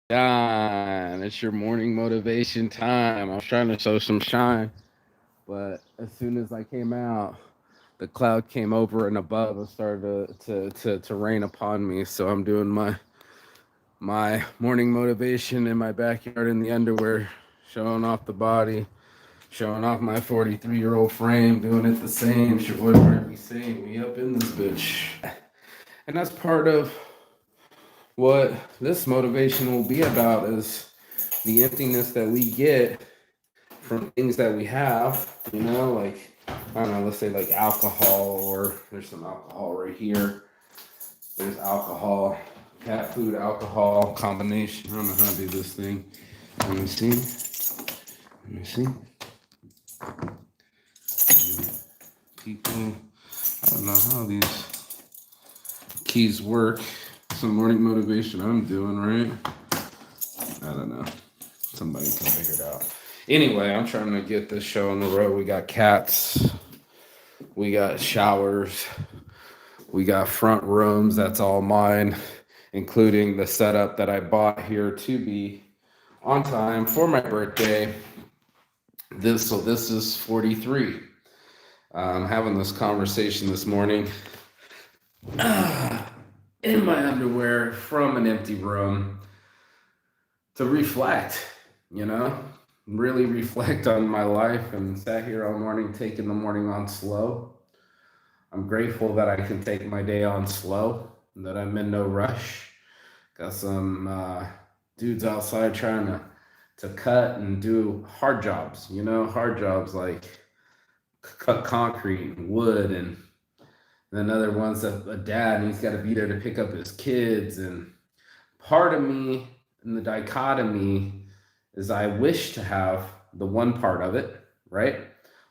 Shine. It's your morning motivation time. I was trying to show some shine, but as soon as I came out, the cloud came over and above and started to rain upon me. So I'm doing my morning motivation in my backyard in the underwear, showing off the body, showing off my 43-year-old frame, doing it the same. It's your boy Marky saying we up in this bitch. And that's part of what this motivation will be about is the emptiness that we get from things that we have, like I don't know, let's say like alcohol, or there's some alcohol right here. There's alcohol, cat food, alcohol combination. I don't know how to do this thing. Let me see. Let me see. People, I don't know how these keys work. Some morning motivation I'm doing, right? I don't know. Somebody can figure it out. Anyway, I'm trying to get this show on the road. We got cats, we got showers, we got front rooms. That's all mine, including the setup that I bought here to be on time for my birthday. This is 43. I'm having this conversation this morning in my underwear from an empty room to reflect, you know, really reflect on my life, and sat here all morning taking the morning on slow. I'm grateful that I can take my day on slow, that I'm in no rush. Got some dudes outside trying to cut and do hard jobs, hard jobs like cut concrete and wood, and then other one's a dad and he's got to be there to pick up his kids. And part of me in the dichotomy is I wish to have the one part of it, right?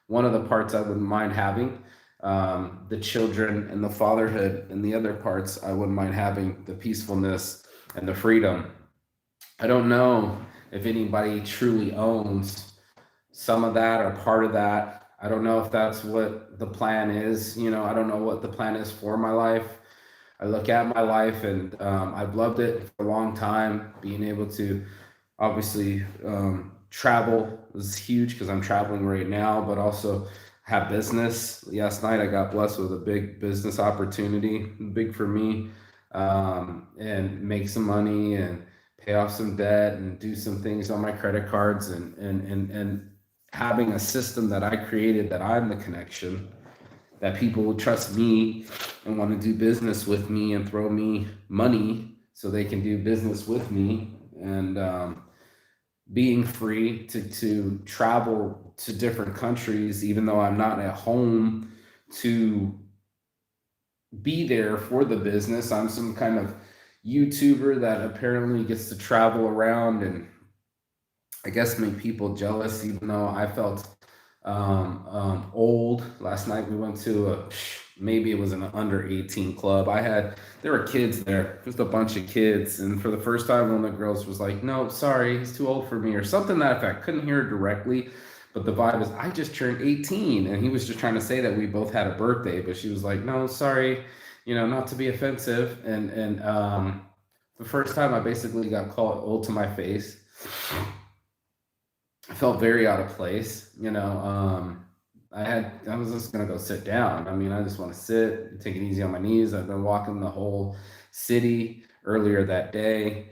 One of the parts I wouldn't mind having, the children and the fatherhood, and the other parts I wouldn't mind having the peacefulness and the freedom. I don't know if anybody truly owns some of that or part of that. I don't know if that's what the plan is. I don't know what the plan is for my life. I look at my life, and I've loved it for a long time. Being able to obviously travel is huge because I'm traveling right now, but also have business. Last night I got blessed with a big business opportunity, big for me, and make some money and pay off some debt and do some things on my credit cards, and having a system that I created, that I'm the connection, that people will trust me and want to do business with me and throw me money so they can do business with me. And being free to travel to different countries, even though I'm not at home to be there for the business. I'm some kind of YouTuber that apparently gets to travel around and I guess make people jealous, even though I felt old. Last night we went to maybe it was an under 18 club. There were kids there, just a bunch of kids. And for the first time, one of the girls was like, no, sorry, he's too old for me, or something to that effect. Couldn't hear it directly, but the vibe was, I just turned 18. And he was just trying to say that we both had a birthday, but she was like, no, sorry, not to be offensive. And the first time I basically got called old to my face. I felt very out of place. I was just gonna go sit down. I mean, I just want to sit, take it easy on my knees. I've been walking the whole city earlier that day.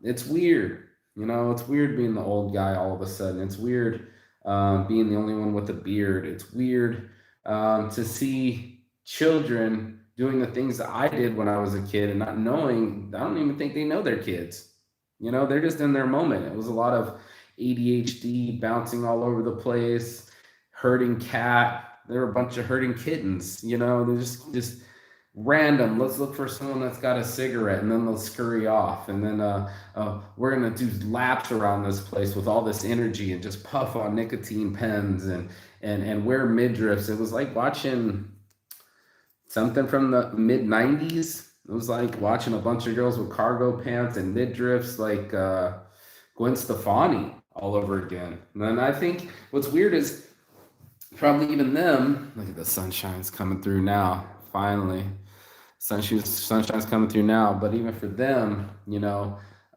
It's weird, it's weird being the old guy all of a sudden. It's weird being the only one with a beard. It's weird to see children doing the things that I did when I was a kid and not knowing. I don't even think they know their kids. They're just in their moment. It was a lot of ADHD, bouncing all over the place, herding cat. There were a bunch of herding kittens. They're just random. Let's look for someone that's got a cigarette, and then they'll scurry off. And then we're gonna do laps around this place with all this energy and just puff on nicotine pens and wear midriffs. It was like watching something from the mid '90s. It was like watching a bunch of girls with cargo pants and midriffs, like Gwen Stefani all over again. And then I think what's weird is probably even them. Look at the sunshine's coming through now. Finally, sunshine's coming through now. But even for them,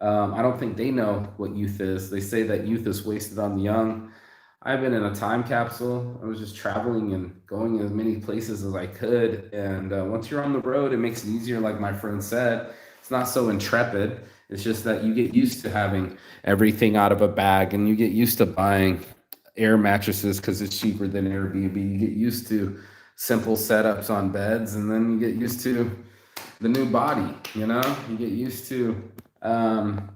I don't think they know what youth is. They say that youth is wasted on the young. I've been in a time capsule. I was just traveling and going as many places as I could. And once you're on the road, it makes it easier. Like my friend said, it's not so intrepid. It's just that you get used to having everything out of a bag, and you get used to buying air mattresses because it's cheaper than Airbnb. You get used to simple setups on beds, and then you get used to the new body. You get used to um,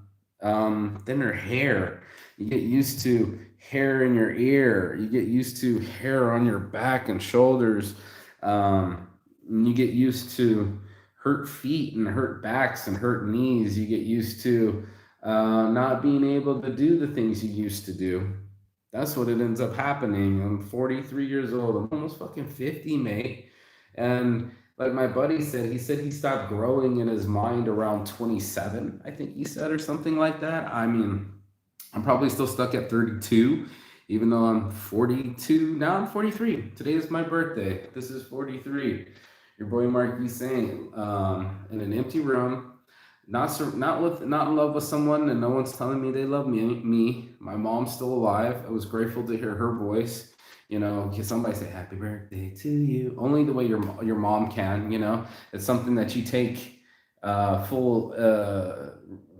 thinner hair. You get used to hair in your ear. You get used to hair on your back and shoulders. And you get used to hurt feet and hurt backs and hurt knees. You get used to not being able to do the things you used to do. That's what it ends up happening. I'm 43 years old. I'm almost fucking 50, mate. And like my buddy said, he stopped growing in his mind around 27, I think he said, or something like that. I mean, I'm probably still stuck at 32, even though I'm 42. Now I'm 43. Today is my birthday. This is 43. Your boy Mark saying, in an empty room, not in love with someone, and no one's telling me they love me. My mom's still alive. I was grateful to hear her voice. Somebody say happy birthday to you. Only the way your mom can. It's something that you take full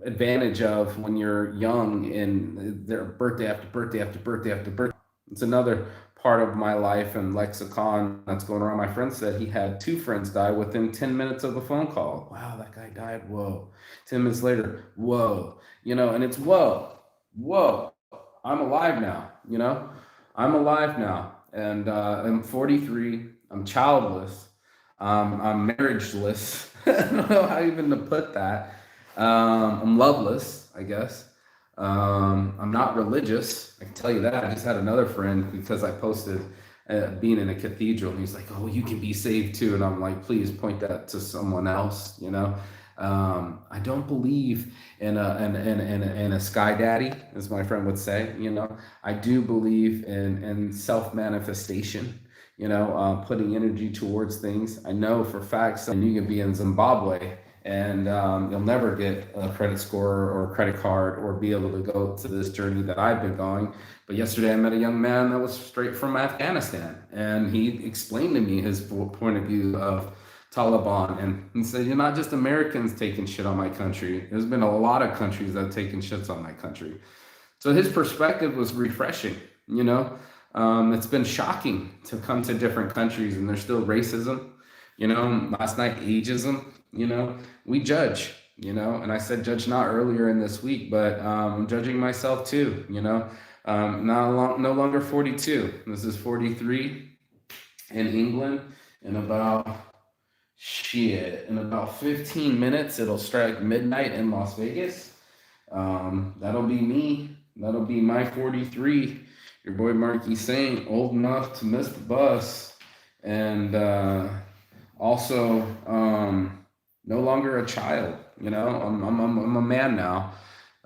advantage of when you're young, and their birthday after birthday after birthday after birthday. It's another part of my life and lexicon that's going around. My friend said he had two friends die within 10 minutes of a phone call. Wow, that guy died. Whoa. 10 minutes later, whoa. And it's whoa. I'm alive now. I'm alive now. And I'm 43. I'm childless. I'm marriageless. I don't know how even to put that. I'm loveless, I guess. I'm not religious. I can tell you that. I just had another friend because I posted being in a cathedral, and he's like, "Oh, you can be saved too." And I'm like, "Please point that to someone else." I don't believe in a sky daddy, as my friend would say. I do believe in self manifestation. Putting energy towards things. I know for facts, and you can be in Zimbabwe and you'll never get a credit score or a credit card or be able to go to this journey that I've been going. But yesterday I met a young man that was straight from Afghanistan, and he explained to me his point of view of Taliban, and he said, "You're not just Americans taking shit on my country. There's been a lot of countries that have taken shits on my country." So his perspective was refreshing. It's been shocking to come to different countries and there's still racism. Last night, ageism. We judge. And I said judge not earlier in this week, but I'm judging myself too. No longer 42. This is 43 in England. In about 15 minutes, it'll strike midnight in Las Vegas. That'll be me. That'll be my 43. Your boy Marky saying old enough to miss the bus, and also no longer a child. I'm a man now.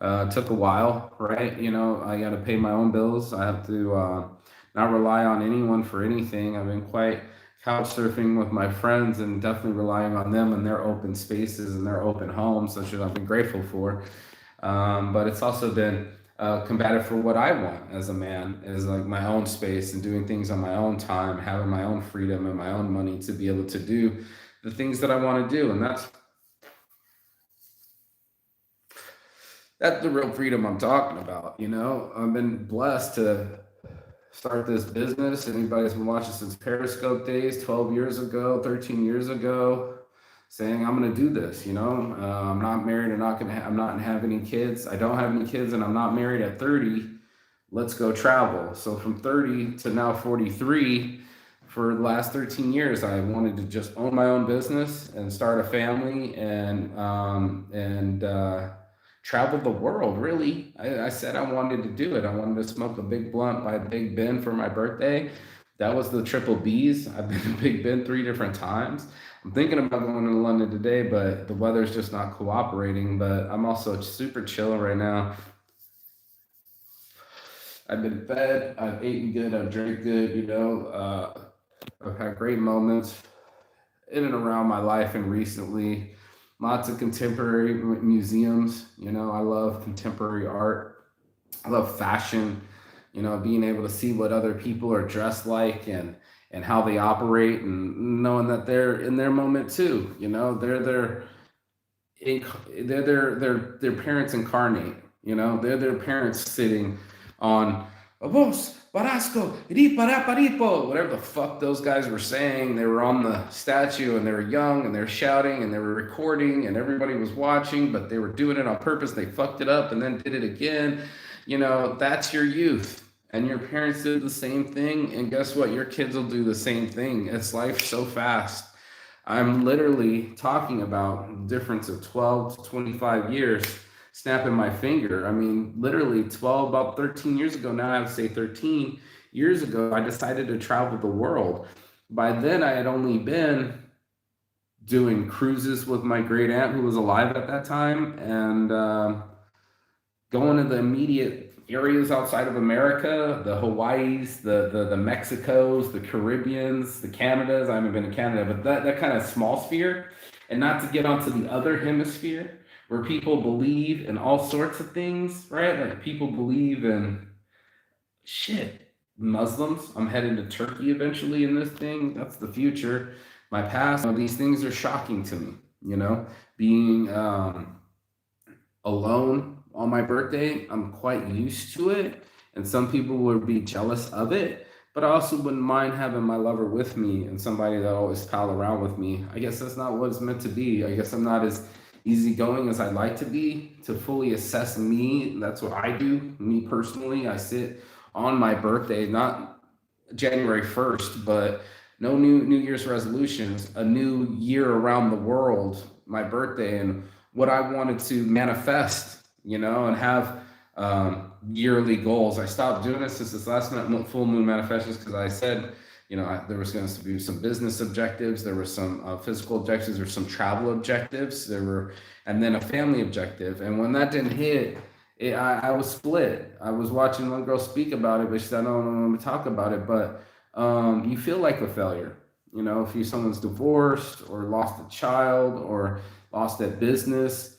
It took a while, right? I got to pay my own bills. I have to not rely on anyone for anything. I've been quite couch surfing with my friends and definitely relying on them and their open spaces and their open homes, which I've been grateful for. But it's also been combative for what I want as a man, is like my own space and doing things on my own time, having my own freedom and my own money to be able to do the things that I want to do. And that's the real freedom I'm talking about. I've been blessed to start this business. Anybody that's been watching since Periscope days, 12 years ago, 13 years ago, saying I'm going to do this. I'm not married. I'm not have any kids. I don't have any kids, and I'm not married at 30. Let's go travel. So from 30 to now 43, for the last 13 years, I wanted to just own my own business and start a family and travel the world. Really, I said I wanted to do it. I wanted to smoke a big blunt by Big Ben for my birthday. That was the triple B's. I've been to Big Ben 3 different times. I'm thinking about going to London today, but the weather's just not cooperating. But I'm also super chilling right now. I've been fed. I've eaten good. I've drank good. I've had great moments in and around my life and recently. lots of contemporary museums. I love contemporary art. I love fashion. Being able to see what other people are dressed like and how they operate, and knowing that they're in their moment too. They're their parents incarnate. They're their parents sitting on a vos barasco ripa whatever the fuck those guys were saying. They were on the statue and they were young and they're shouting and they were recording and everybody was watching, but they were doing it on purpose. They fucked it up and then did it again. That's your youth. And your parents did the same thing, and guess what? Your kids will do the same thing. It's life so fast. I'm literally talking about the difference of 12 to 25 years, snapping my finger. I mean, literally 12, about 13 years ago, now I would say 13 years ago, I decided to travel the world. By then, I had only been doing cruises with my great aunt who was alive at that time, and going to the immediate areas outside of America, the Hawaiis, the Mexicos, the Caribbeans, the Canadas. I haven't been to Canada, but that kind of small sphere, and not to get onto the other hemisphere where people believe in all sorts of things, right? Like people believe in shit. Muslims. I'm heading to Turkey eventually in this thing. That's the future. My past, these things are shocking to me, being alone on my birthday. I'm quite used to it, and some people would be jealous of it, but I also wouldn't mind having my lover with me and somebody that always pal around with me. I guess that's not what it's meant to be. I guess I'm not as easygoing as I'd like to be. To fully assess me, that's what I do. Me personally, I sit on my birthday, not January 1st, but no New Year's resolutions, a new year around the world, my birthday, and what I wanted to manifest, and have yearly goals. I stopped doing it since this last full moon manifestations because I said, there was going to be some business objectives, there were some physical objectives, there were some travel objectives, and then a family objective. And when that didn't hit, I was split. I was watching one girl speak about it, but she said, I don't want to talk about it. But you feel like a failure, if someone's divorced or lost a child or lost that business.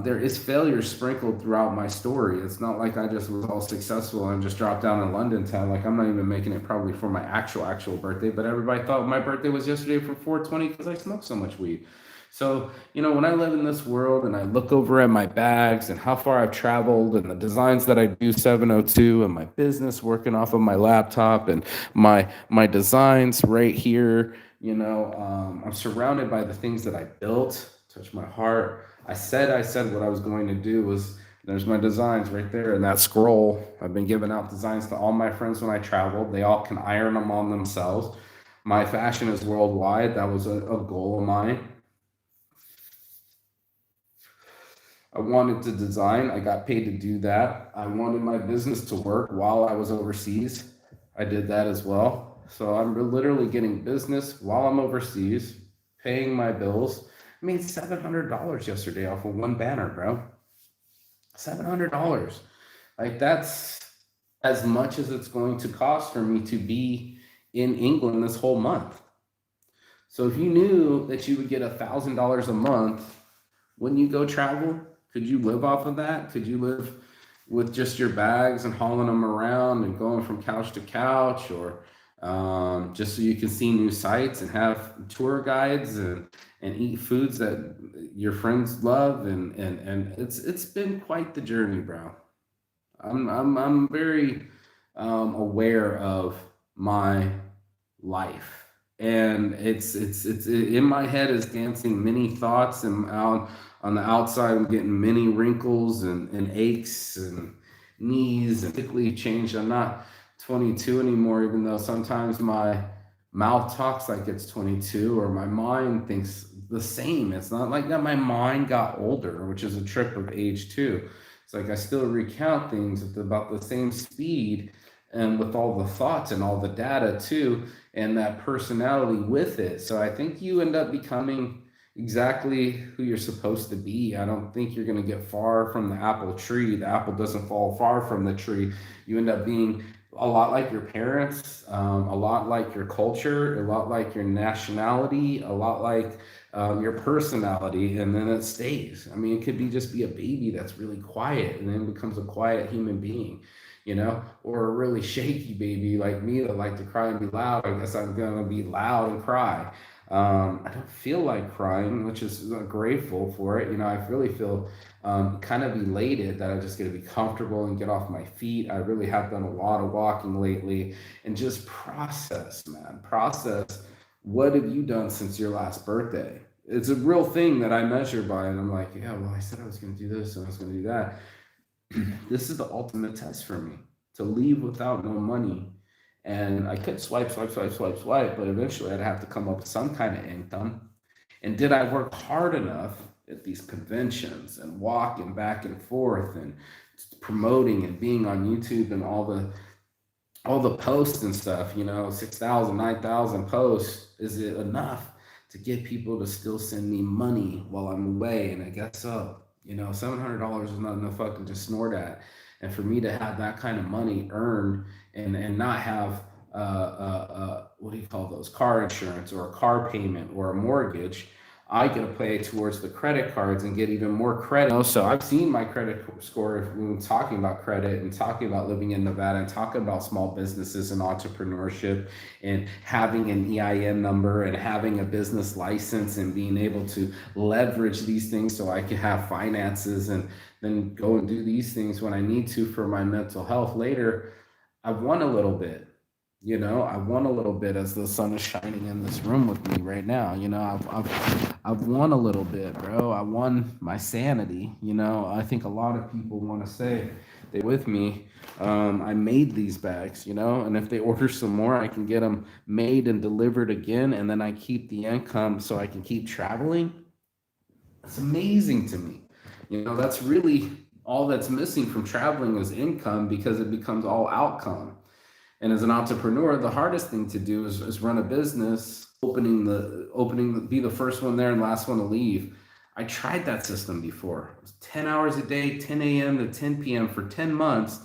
There is failure sprinkled throughout my story. It's not like I just was all successful and just dropped down in London town. Like, I'm not even making it probably for my actual birthday, but everybody thought my birthday was yesterday for 420 because I smoked so much weed. So, when I live in this world and I look over at my bags and how far I've traveled and the designs that I do 702 and my business working off of my laptop and my designs right here, I'm surrounded by the things that I built, touch my heart. I said what I was going to do. There's my designs right there in that scroll. I've been giving out designs to all my friends when I traveled. They all can iron them on themselves. My fashion is worldwide. That was a goal of mine. I wanted to design. I got paid to do that. I wanted my business to work while I was overseas. I did that as well. So I'm literally getting business while I'm overseas, paying my bills. I made $700 yesterday off of one banner, bro. $700. Like, that's as much as it's going to cost for me to be in England this whole month. So if you knew that you would get $1,000 a month when you go travel, could you live off of that? Could you live with just your bags and hauling them around and going from couch to couch, or just so you can see new sights and have tour guides and eat foods that your friends love, and it's been quite the journey, bro. I'm very aware of my life, and it's in my head is dancing many thoughts, and on the outside I'm getting many wrinkles and aches and knees, and physically changed. I'm not 22 anymore, even though sometimes my mouth talks like it's 22, or my mind thinks the same. It's not like that my mind got older, which is a trip of age too. It's like I still recount things at about the same speed, and with all the thoughts and all the data too, and that personality with it. So I think you end up becoming exactly who you're supposed to be. I don't think you're going to get far from the apple tree. The apple doesn't fall far from the tree. You end up being a lot like your parents, a lot like your culture, a lot like your nationality, a lot like your personality, and then it stays. I mean, it could be just be a baby that's really quiet and then becomes a quiet human being, or a really shaky baby like me that like to cry and be loud. I guess I'm gonna be loud and cry. I don't feel like crying, which is grateful for it. I really feel kind of elated that I just get to be comfortable and get off my feet. I really have done a lot of walking lately and just process, man. Process, what have you done since your last birthday? It's a real thing that I measure by, and I'm like, yeah, well, I said I was going to do this and I was going to do that. This is the ultimate test for me, to leave without no money. And I could swipe, swipe, swipe, swipe, swipe, but eventually I'd have to come up with some kind of income. And did I work hard enough at these conventions and walking back and forth and promoting and being on YouTube and all the posts and stuff, 6,000, 9,000 posts, is it enough to get people to still send me money while I'm away? And I guess so. $700 is not enough fucking to snort at. And for me to have that kind of money earned and not have what do you call those, car insurance or a car payment or a mortgage, I get to pay towards the credit cards and get even more credit. So I've seen my credit score when talking about credit and talking about living in Nevada and talking about small businesses and entrepreneurship and having an EIN number and having a business license and being able to leverage these things so I can have finances and then go and do these things when I need to for my mental health later. I've won a little bit. I won a little bit as the sun is shining in this room with me right now. I've won a little bit, bro. I won my sanity. I think a lot of people want to say they with me. I made these bags, and if they order some more, I can get them made and delivered again, and then I keep the income so I can keep traveling. It's amazing to me. That's really all that's missing from traveling is income because it becomes all outcome. And as an entrepreneur, the hardest thing to do is run a business, be the first one there and last one to leave. I tried that system before. It was 10 hours a day, 10 a.m. to 10 p.m. for 10 months,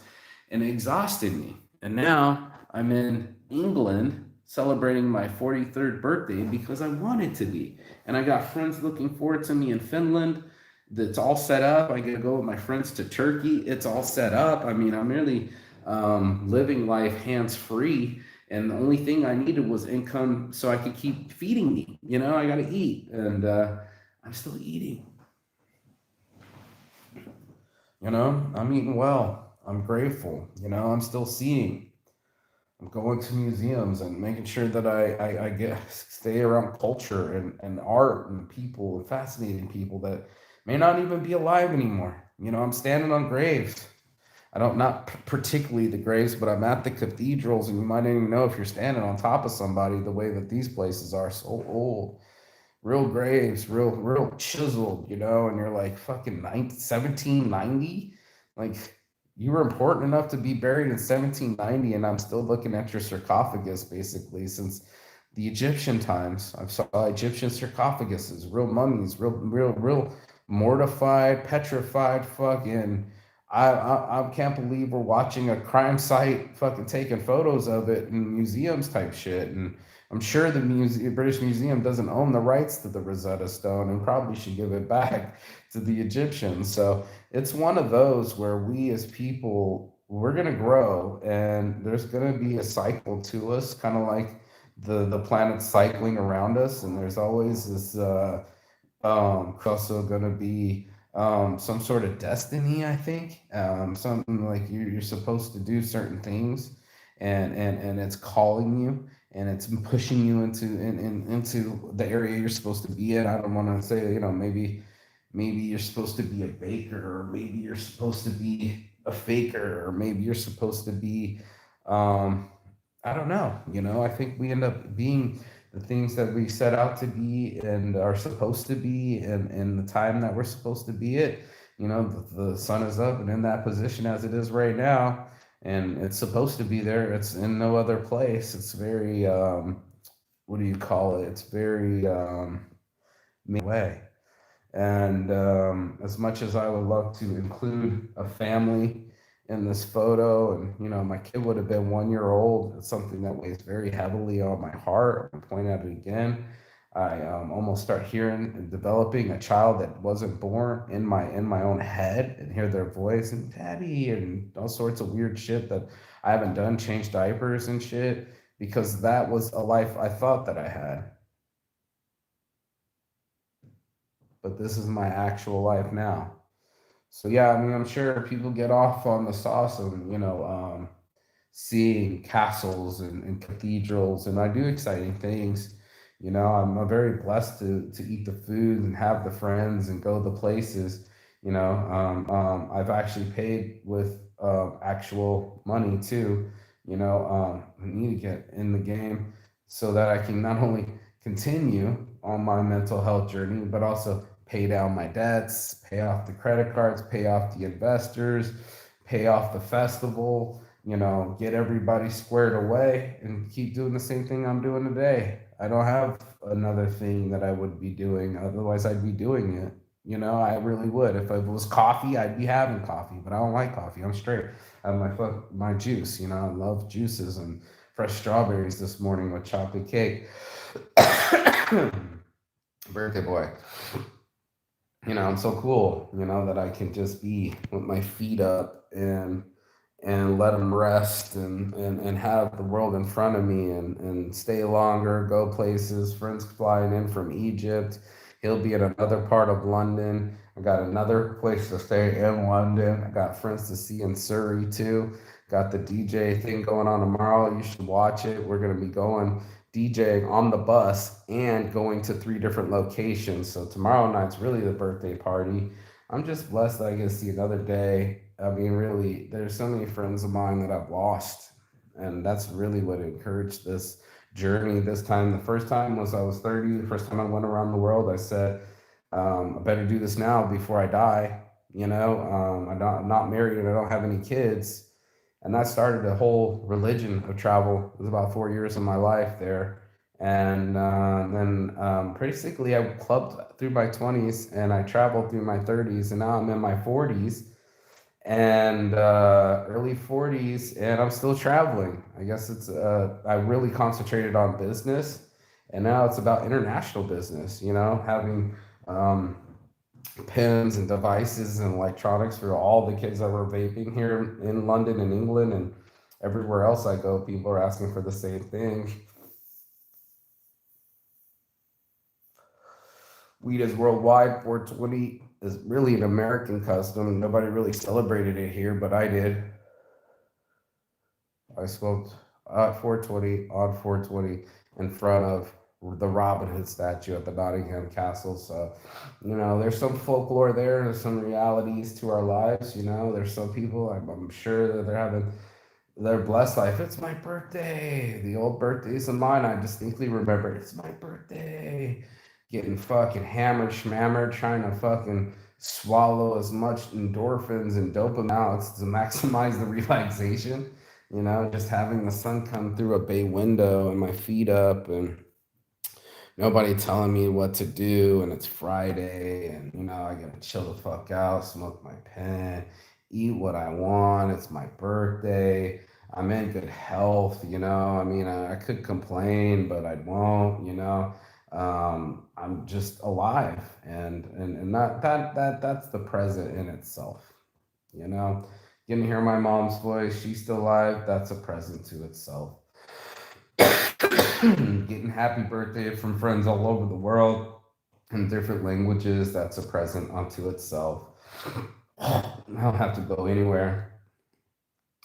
and it exhausted me. And now I'm in England celebrating my 43rd birthday because I wanted to be. And I got friends looking forward to me in Finland. That's all set up. I get to go with my friends to Turkey. It's all set up. I mean, I'm really living life hands free. And the only thing I needed was income so I could keep feeding me. I got to eat. And I'm still eating. I'm eating well. I'm grateful. I'm still seeing. I'm going to museums and making sure that I get stay around culture and art and people and fascinating people that may not even be alive anymore. I'm standing on graves. I don't, not particularly the graves, but I'm at the cathedrals, and you might not even know if you're standing on top of somebody the way that these places are so old. Real graves, real chiseled, and you're like fucking 1790. Like, you were important enough to be buried in 1790, and I'm still looking at your sarcophagus basically since the Egyptian times. I saw Egyptian sarcophaguses, real mummies, real mortified, petrified, fucking. I can't believe we're watching a crime site, fucking taking photos of it in museums type shit. And I'm sure the British Museum doesn't own the rights to the Rosetta Stone and probably should give it back to the Egyptians. So it's one of those where we as people, we're going to grow and there's going to be a cycle to us, kind of like the planet cycling around us. And there's always this also going to be some sort of destiny, I think. Something like you're supposed to do certain things, and it's calling you, and it's pushing you into the area you're supposed to be in. I don't want to say, maybe you're supposed to be a baker, or maybe you're supposed to be a faker, or maybe you're supposed to be, I don't know. I think we end up being the things that we set out to be and are supposed to be in the time that we're supposed to be it. The sun is up and in that position as it is right now, and it's supposed to be there. It's in no other place. It's very what do you call it? It's very way. And as much as I would love to include a family in this photo, and my kid would have been 1 year old, it's something that weighs very heavily on my heart. I'm pointing at it again. I almost start hearing and developing a child that wasn't born in my own head, and hear their voice and daddy and all sorts of weird shit that I haven't done, change diapers and shit, because that was a life I thought that I had, but this is my actual life now. So yeah, I mean, I'm sure people get off on the sauce and seeing castles and cathedrals, and I do exciting things. I'm very blessed to eat the food and have the friends and go the places. I've actually paid with actual money too. I need to get in the game so that I can not only continue on my mental health journey, but also pay down my debts, pay off the credit cards, pay off the investors, pay off the festival, get everybody squared away and keep doing the same thing I'm doing today. I don't have another thing that I would be doing. Otherwise, I'd be doing it. I really would. If it was coffee, I'd be having coffee, but I don't like coffee. I'm straight. I have my juice. I love juices and fresh strawberries this morning with chocolate cake. Birthday boy. I'm so cool, that I can just be with my feet up and let them rest and have the world in front of me and stay longer, go places. Friends flying in from Egypt. He'll be in another part of London. I got another place to stay in London. I got friends to see in Surrey too. Got the DJ thing going on tomorrow. You should watch it. We're going to be going DJing on the bus and going to three different locations. So tomorrow night's really the birthday party. I'm just blessed that I get to see another day. I mean, really, there's so many friends of mine that I've lost, and that's really what encouraged this journey this time. The first time was I was 30. The first time I went around the world, I said, I better do this now before I die. I'm not married and I don't have any kids, and that started a whole religion of travel. It was about 4 years of my life there, and then basically I clubbed through my 20s and I traveled through my 30s, and now I'm in my 40s and early 40s, and I'm still traveling. I guess I really concentrated on business, and now it's about international business, having um, pens and devices and electronics for all the kids that were vaping here in London and England and everywhere else I go. People are asking for the same thing. Weed is worldwide. 420 is really an American custom. Nobody really celebrated it here, but I did. I smoked 420 on 420 in front of the Robin Hood statue at the Nottingham Castle. So, there's some folklore there. There's some realities to our lives. There's some people, I'm sure that they're having their blessed life. It's my birthday. The old birthdays of mine, I distinctly remember it's my birthday. Getting fucking hammered, schmammered, trying to fucking swallow as much endorphins and dopamine out to maximize the relaxation. Just having the sun come through a bay window and my feet up and nobody telling me what to do, and it's Friday, and I gotta chill the fuck out, smoke my pen, eat what I want. It's my birthday. I'm in good health. I mean, I could complain, but I won't. I'm just alive, and that's the present in itself. You know, Getting to hear my mom's voice. She's still alive. That's a present to itself. Getting happy birthday from friends all over the world in different languages. That's a present unto itself. I don't have to go anywhere.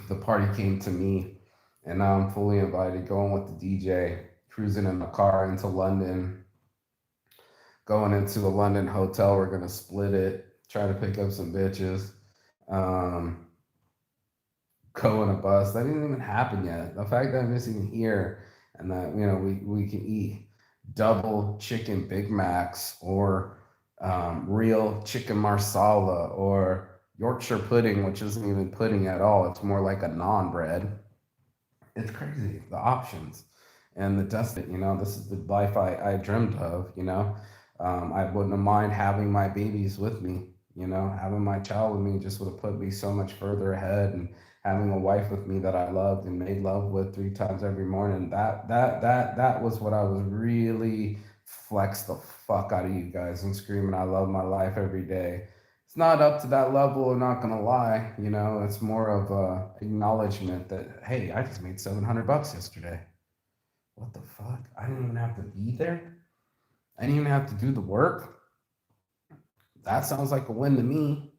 The party came to me, and now I'm fully invited. Going with the DJ, cruising in the car into London, going into a London hotel. We're gonna split it. Try to pick up some bitches. Um, go on a bus. That didn't even happen yet. The fact that I'm missing here and that we can eat double chicken Big Macs or real chicken marsala or Yorkshire pudding, which isn't even pudding at all. It's more like a naan bread. It's crazy, the options and the dust. This is the life I dreamed of. I wouldn't mind having my babies with me. Having my child with me just would have put me so much further ahead, and having a wife with me that I loved and made love with 3 times every morning. That was what I was really flex the fuck out of you guys and screaming I love my life every day. It's not up to that level, I'm not gonna lie, you know, it's more of a acknowledgement that hey, I just made $700 yesterday. What the fuck? I didn't even have to be there. I didn't even have to do the work. That sounds like a win to me.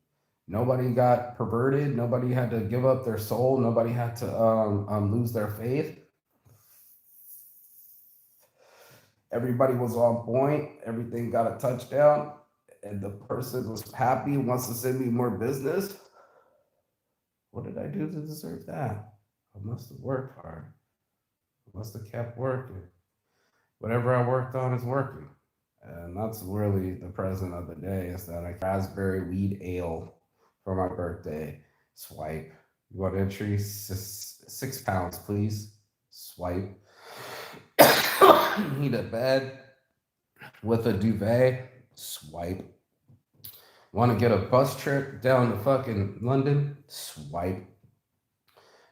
Nobody got perverted. Nobody had to give up their soul. Nobody had to lose their faith. Everybody was on point. Everything got a touchdown. And the person was happy, wants to send me more business. What did I do to deserve that? I must have worked hard. I must have kept working. Whatever I worked on is working. And that's really the present of the day is that I raspberry weed ale for my birthday. Swipe. You want entry? 6 pounds, please. Swipe. Need a bed with a duvet? Swipe. Want to get a bus trip down to fucking London? Swipe.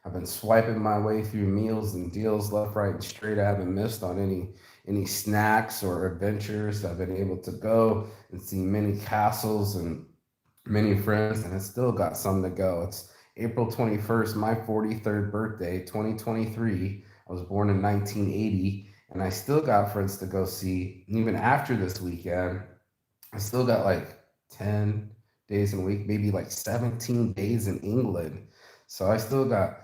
I've been swiping my way through meals and deals left, right, and straight. I haven't missed on any snacks or adventures. I've been able to go and see many castles and many friends, and I still got some to go. It's April 21st, my 43rd birthday, 2023. I was born in 1980, and I still got friends to go see. Even after this weekend, I still got like 10 days in a week, maybe like 17 days in England. So I still got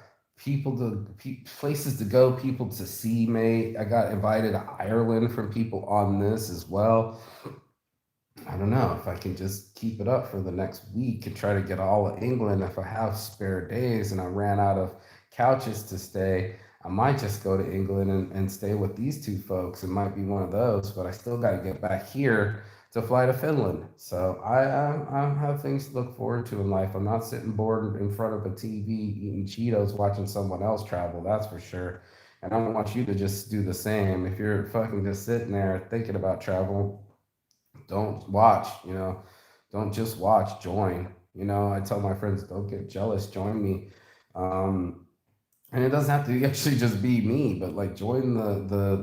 places to go, people to see, mate. I got invited to Ireland from people on this as well. I don't know if I can just keep it up for the next week and try to get all of England. If I have spare days and I ran out of couches to stay, I might just go to England and stay with these two folks. It might be one of those, but I still got to get back here to fly to Finland. So I have things to look forward to in life. I'm not sitting bored in front of a TV eating Cheetos watching someone else travel, that's for sure. And I don't want you to just do the same. If you're fucking just sitting there thinking about travel, don't watch, you know, don't just watch, join. You know, I tell my friends, don't get jealous, join me. And it doesn't have to actually just be me, but like join the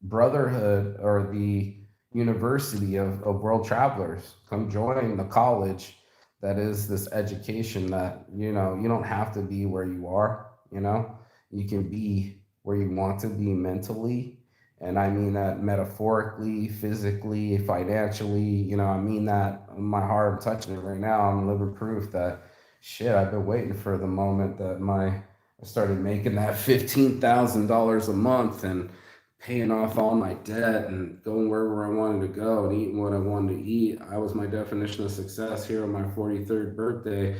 brotherhood or the university of world travelers. Come join the college that is this education that, you know, you don't have to be where you are, you know, you can be where you want to be mentally. And I mean that metaphorically, physically, financially, you know, I mean that in my heart. I'm touching it right now. I'm living proof that shit, I've been waiting for the moment that I started making that $15,000 a month and paying off all my debt and going wherever I wanted to go and eating what I wanted to eat. I was my definition of success here on my 43rd birthday.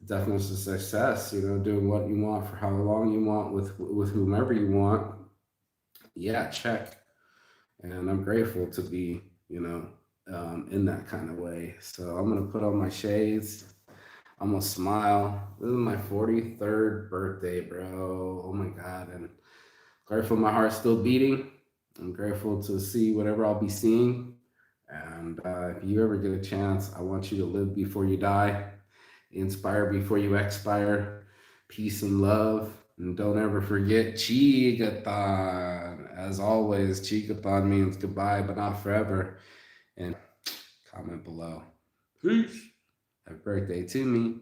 Definition of success, you know, doing what you want for how long you want with whomever you want. Yeah, check. And I'm grateful to be, you know, in that kind of way. So I'm gonna put on my shades. I'm gonna smile. This is my 43rd birthday, bro. Oh my god! And grateful my heart's still beating. I'm grateful to see whatever I'll be seeing. And if you ever get a chance, I want you to live before you die, inspire before you expire, peace and love. And don't ever forget Chigathon. As always, Chigathon means goodbye, but not forever. And comment below. Peace. Happy birthday to me.